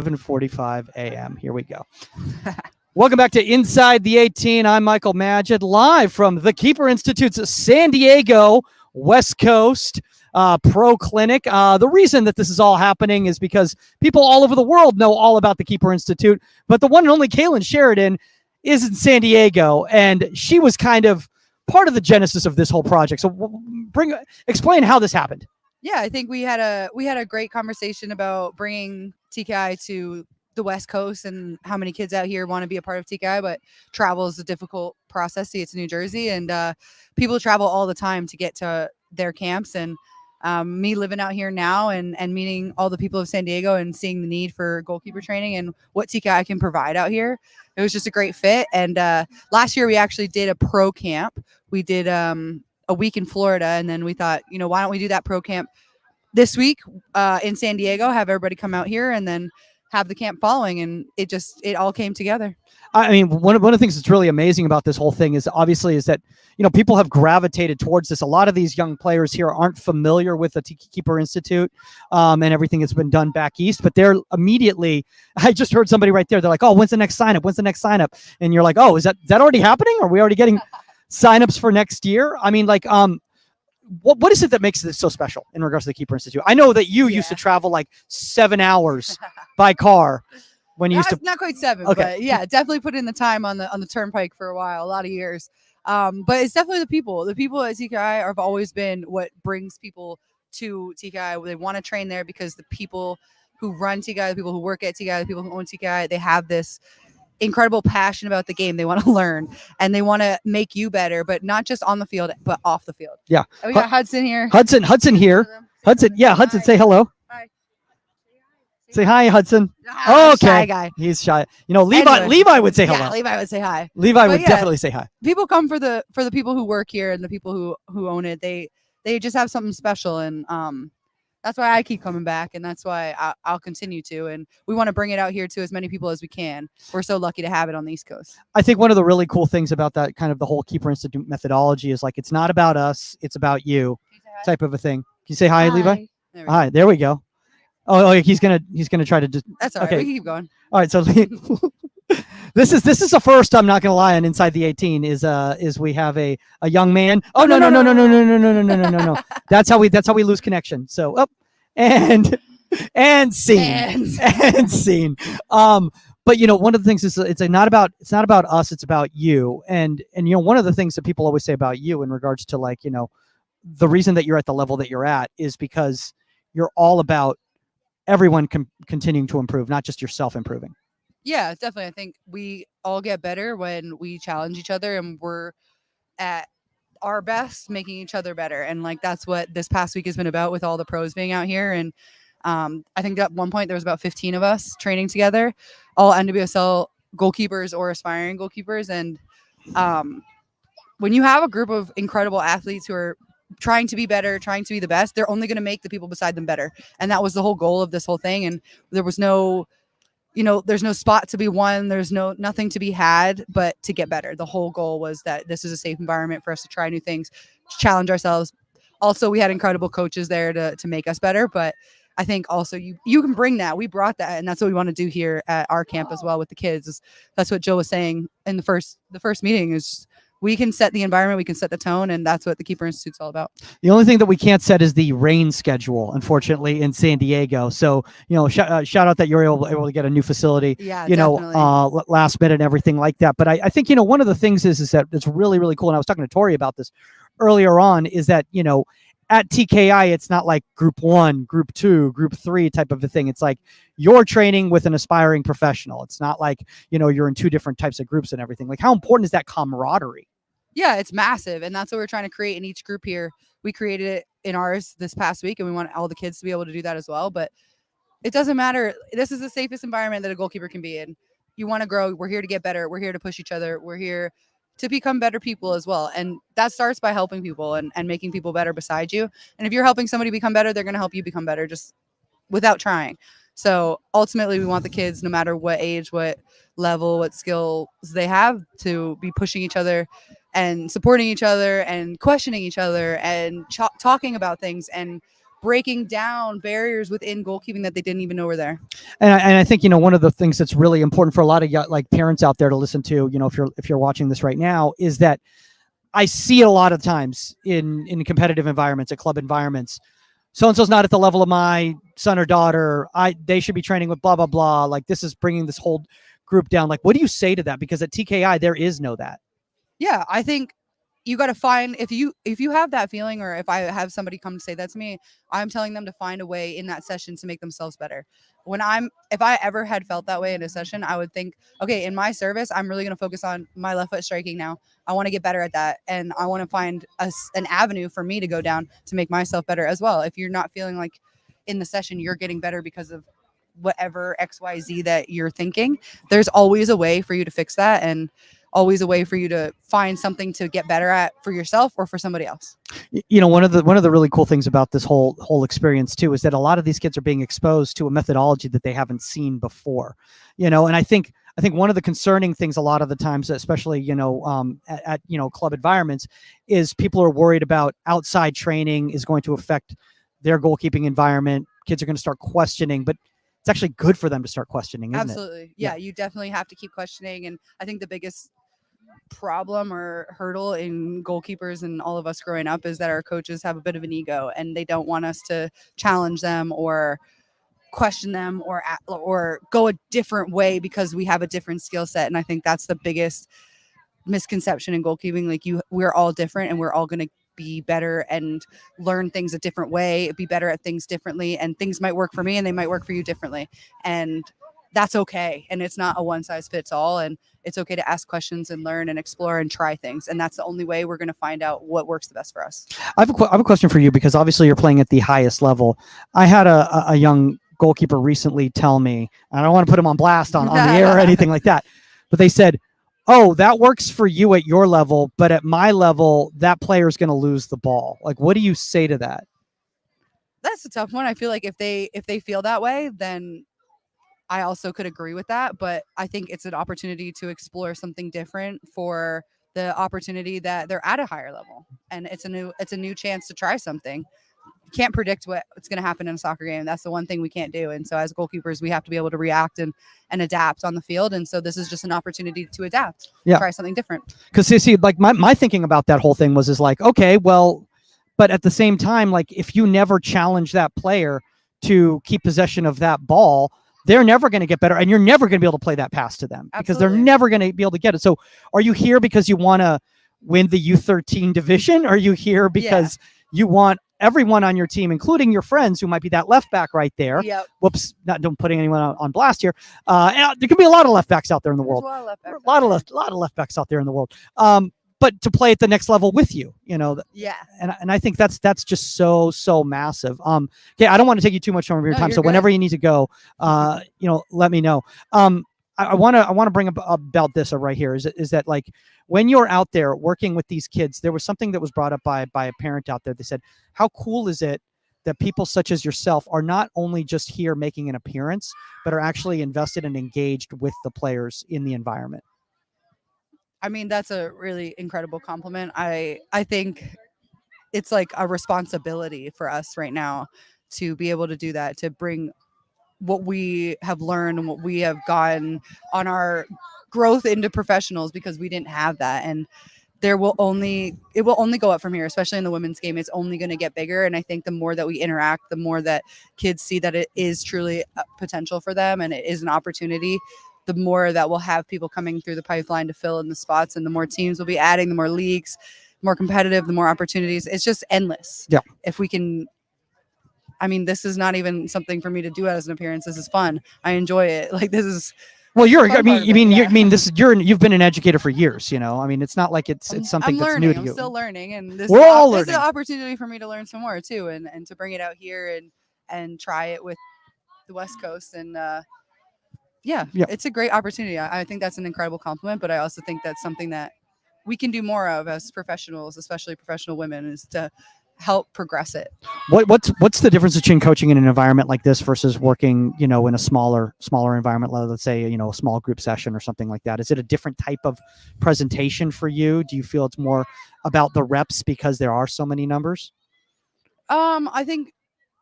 11:45 a.m. Here we go. Welcome back to Inside the 18. I'm Michael Magid, live from the Keeper Institute's San Diego West Coast Pro Clinic. The reason that this is all happening is because people all over the world know all about the Keeper Institute, but the one and only Kailen Sheridan is in San Diego, and she was kind of part of the genesis of this whole project. So explain how this happened. Yeah, I think we had a great conversation about bringing TKI to the West Coast and how many kids out here want to be a part of TKI, but travel is a difficult process. See, it's New Jersey, and people travel all the time to get to their camps. And me living out here now and meeting all the people of San Diego and seeing the need for goalkeeper training and what TKI can provide out here, it was just a great fit. And last year we actually did a pro camp. We did a week in Florida, and then we thought, why don't we do that pro camp this week in San Diego, have everybody come out here, and then have the camp following, and it all came together. I mean, one of the things that's really amazing about this whole thing is that people have gravitated towards this. A lot of these young players here aren't familiar with the Keeper Institute and everything that's been done back east, but they're immediately. I just heard somebody right there. They're like, "Oh, when's the next sign up? When's the next sign up?" And you're like, "Oh, is that already happening? Are we already getting signups for next year?" I mean, like, what is it that makes this so special in regards to the Keeper Institute? I know that you used to travel like 7 hours by car when you used to. Not quite 7, okay. But yeah, definitely put in the time on the turnpike for a while, a lot of years. But it's definitely the people. The people at TKI have always been what brings people to TKI. They want to train there because the people who run TKI, the people who work at TKI, the people who own TKI, they have this incredible passion about the game. They want to learn and they want to make you better, but not just on the field, but off the field. Yeah. And we got Hudson here. Hudson here. Hudson. Yeah. Hudson, say hello. Hi. Say hi, Hudson. Oh, okay. Shy guy. He's shy. Levi would say hello. Yeah, Levi would say hi. Levi would definitely say hi. People come for the people who work here and the people who own it. They just have something special, and that's why I keep coming back, and that's why I'll continue to. And we want to bring it out here to as many people as we can. We're so lucky to have it on the East Coast. I think one of the really cool things about that kind of the whole Keeper Institute methodology is like, it's not about us, it's about you type of a thing. Can you say hi, Levi? Hi, there we go. Oh, he's gonna try to just. That's all right. We can keep going. All right, so this is the first. I'm not gonna lie. On Inside the 18 is we have a young man. Oh no. That's how we lose connection. So up and scene and scene. But one of the things is it's not about us. It's about you. And one of the things that people always say about you in regards to like the reason that you're at the level that you're at is because you're all about everyone continuing to improve, not just yourself improving. Yeah, definitely. I think we all get better when we challenge each other and we're at our best making each other better. And like, that's what this past week has been about with all the pros being out here. And I think at one point there was about 15 of us training together, all NWSL goalkeepers or aspiring goalkeepers. And when you have a group of incredible athletes who are trying to be better, trying to be the best, they're only going to make the people beside them better. And that was the whole goal of this whole thing. And there was no, there's no spot to be won. There's nothing to be had, but to get better. The whole goal was that this is a safe environment for us to try new things, challenge ourselves. Also, we had incredible coaches there to make us better. But I think also you can bring that. We brought that. And that's what we want to do here at our camp as well with the kids. That's what Jill was saying in the first meeting is we can set the environment, we can set the tone, and that's what the Keeper Institute's all about. The only thing that we can't set is the rain schedule, unfortunately, in San Diego. So, shout out that you're able to get a new facility, last minute and everything like that. But I think, one of the things is that it's really, really cool. And I was talking to Tori about this earlier on, is that, at TKI, it's not like group 1, group 2, group 3 type of a thing. It's like you're training with an aspiring professional. It's not like, you're in 2 different types of groups and everything. Like, how important is that camaraderie? Yeah, it's massive. And that's what we're trying to create in each group here. We created it in ours this past week, and we want all the kids to be able to do that as well. But it doesn't matter. This is the safest environment that a goalkeeper can be in. You want to grow. We're here to get better. We're here to push each other. We're here to become better people as well. And that starts by helping people and making people better beside you. And if you're helping somebody become better, they're going to help you become better just without trying. So ultimately, we want the kids, no matter what age, what level, what skills they have, to be pushing each other and supporting each other and questioning each other and talking about things and breaking down barriers within goalkeeping that they didn't even know were there. And I think, you know, one of the things that's really important for a lot of like parents out there to listen to, you know, if you're watching this right now, is that I see it a lot of times in competitive environments, at club environments. So-and-so's not at the level of my son or daughter. They should be training with blah, blah, blah. Like, this is bringing this whole group down. Like, what do you say to that? Because at TKI, there is no that. Yeah, I think you got to find, if you have that feeling, or if I have somebody come to say that to me, I'm telling them to find a way in that session to make themselves better. If I ever had felt that way in a session, I would think, okay, in my service, I'm really going to focus on my left foot striking now. I want to get better at that. And I want to find an avenue for me to go down to make myself better as well. If you're not feeling like in the session you're getting better because of whatever XYZ that you're thinking, there's always a way for you to fix that, and always a way for you to find something to get better at for yourself or for somebody else. You know, one of the really cool things about this whole experience too is that a lot of these kids are being exposed to a methodology that they haven't seen before. You know, and I think one of the concerning things a lot of the times, especially, you know, at you know, club environments, is people are worried about outside training is going to affect their goalkeeping environment. Kids are going to start questioning, but it's actually good for them to start questioning, isn't Absolutely. it? Yeah, you definitely have to keep questioning. And I think the biggest problem or hurdle in goalkeepers and all of us growing up is that our coaches have a bit of an ego, and they don't want us to challenge them or question them or go a different way because we have a different skill set. And I think that's the biggest misconception in goalkeeping. Like, we're all different, and we're all going to be better and learn things a different way, be better at things differently, and things might work for me and they might work for you differently, and that's okay. And it's not a one size fits all, and it's okay to ask questions and learn and explore and try things, and that's the only way we're going to find out what works the best for us. I have a question for you, because obviously you're playing at the highest level. I had a young goalkeeper recently tell me, I don't want to put him on blast on the air or anything like that, but they said, oh, that works for you at your level, but at my level, that player is going to lose the ball. Like, what do you say to that? That's a tough one. I feel like if they feel that way, then I also could agree with that. But I think it's an opportunity to explore something different for the opportunity that they're at a higher level. And it's a new chance to try something. You can't predict what's going to happen in a soccer game. That's the one thing we can't do. And so as goalkeepers, we have to be able to react and adapt on the field. And so this is just an opportunity to adapt, try something different. Because see, like my thinking about that whole thing is like, okay, well, but at the same time, like, if you never challenge that player to keep possession of that ball, they're never going to get better, and you're never going to be able to play that pass to them. Absolutely. Because they're never going to be able to get it. So are you here because you want to win the U13 division? Or are you here because you want everyone on your team, including your friends who might be that left back right there? Yep. Whoops, don't putting anyone on blast here. And there can be a lot of left backs out there in the world. There's a lot of left backs out there in the world. But to play at the next level with you, you know. Yeah. And I think that's just so massive. Okay, I don't want to take you too much of your time. So whenever you need to go, you know, let me know. I want to bring up about this right here. Is that like, when you're out there working with these kids, there was something that was brought up by a parent out there. They said, how cool is it that people such as yourself are not only just here making an appearance, but are actually invested and engaged with the players in the environment? I mean, that's a really incredible compliment. I think it's like a responsibility for us right now to be able to do that, to bring what we have learned and what we have gotten on our growth into professionals, because we didn't have that. And it will only go up from here, especially in the women's game. It's only going to get bigger. And I think the more that we interact, the more that kids see that it is truly a potential for them and it is an opportunity, the more that we'll have people coming through the pipeline to fill in the spots, and the more teams will be adding, the more leagues, more competitive, the more opportunities. It's just endless. Yeah. If we can, I mean, this is not even something for me to do as an appearance. This is fun. I enjoy it. Like, this is. Well, you've been an educator for years, you know. I mean, it's not like it's something that's new to you. I'm still learning, and this is an opportunity for me to learn some more too, and to bring it out here and try it with the West Coast. And it's a great opportunity. I think that's an incredible compliment, but I also think that's something that we can do more of as professionals, especially professional women, is to help progress it. What's the difference between coaching in an environment like this versus working, you know, in a smaller environment, let's say, you know, a small group session or something like that? Is it a different type of presentation for you? Do you feel it's more about the reps because there are so many numbers? I think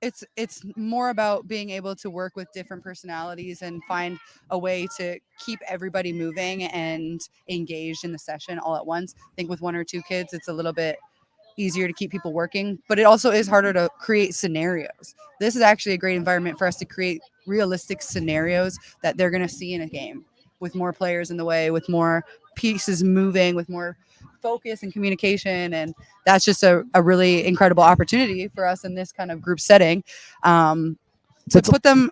it's more about being able to work with different personalities and find a way to keep everybody moving and engaged in the session all at once. I think with one or two kids, it's a little bit easier to keep people working, but it also is harder to create scenarios. This is actually a great environment for us to create realistic scenarios that they're going to see in a game with more players in the way, with more pieces moving, with more focus and communication. And that's just a really incredible opportunity for us in this kind of group setting. To put them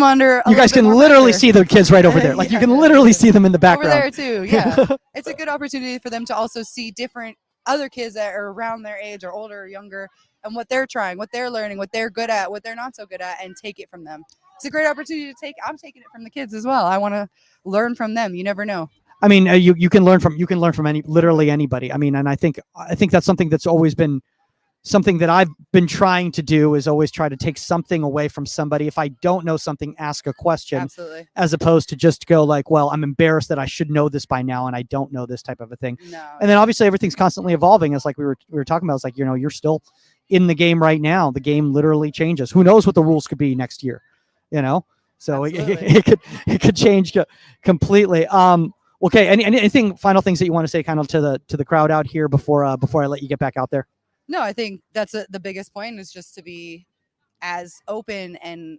under. You guys can literally see the kids right over there. Like you can literally see them in the background. Over there too. Yeah. It's a good opportunity for them to also see different other kids that are around their age or older or younger, and what they're trying, what they're learning, what they're good at, what they're not so good at, and take it from them. It's a great opportunity to take. I'm taking it from the kids as well. I want to learn from them. You never know. I mean, you can learn from literally anybody. I mean, and I think that's something that's always been something that I've been trying to do, is always try to take something away from somebody. If I don't know something, ask a question. Absolutely. As opposed to just go like, well, I'm embarrassed that I should know this by now and I don't know this type of a thing. No. And then obviously everything's constantly evolving. It's like we were talking about. It's like, you're still in the game right now. The game literally changes. Who knows what the rules could be next year, So it could change completely. Okay. Anything final things that you want to say kind of to the crowd out here before I let you get back out there? No, I think that's the biggest point, is just to be as open and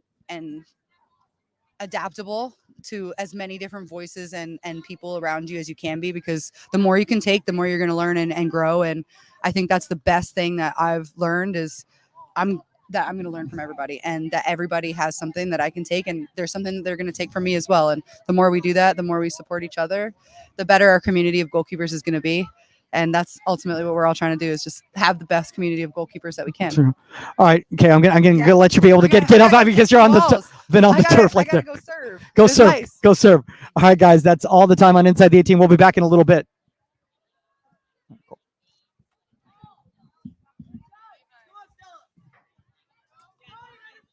adaptable to as many different voices and people around you as you can be, because the more you can take, the more you're going to learn and grow. And I think that's the best thing that I've learned, is I'm going to learn from everybody, and that everybody has something that I can take, and there's something that they're going to take from me as well. And the more we do that, the more we support each other, the better our community of goalkeepers is going to be. And that's ultimately what we're all trying to do, is just have the best community of goalkeepers that we can. True. All right. Okay. I'm gonna let you be able to get off because you're on the turf like that. Go serve. Go serve. Nice. Go serve. All right, guys. That's all the time on Inside the 18. We'll be back in a little bit.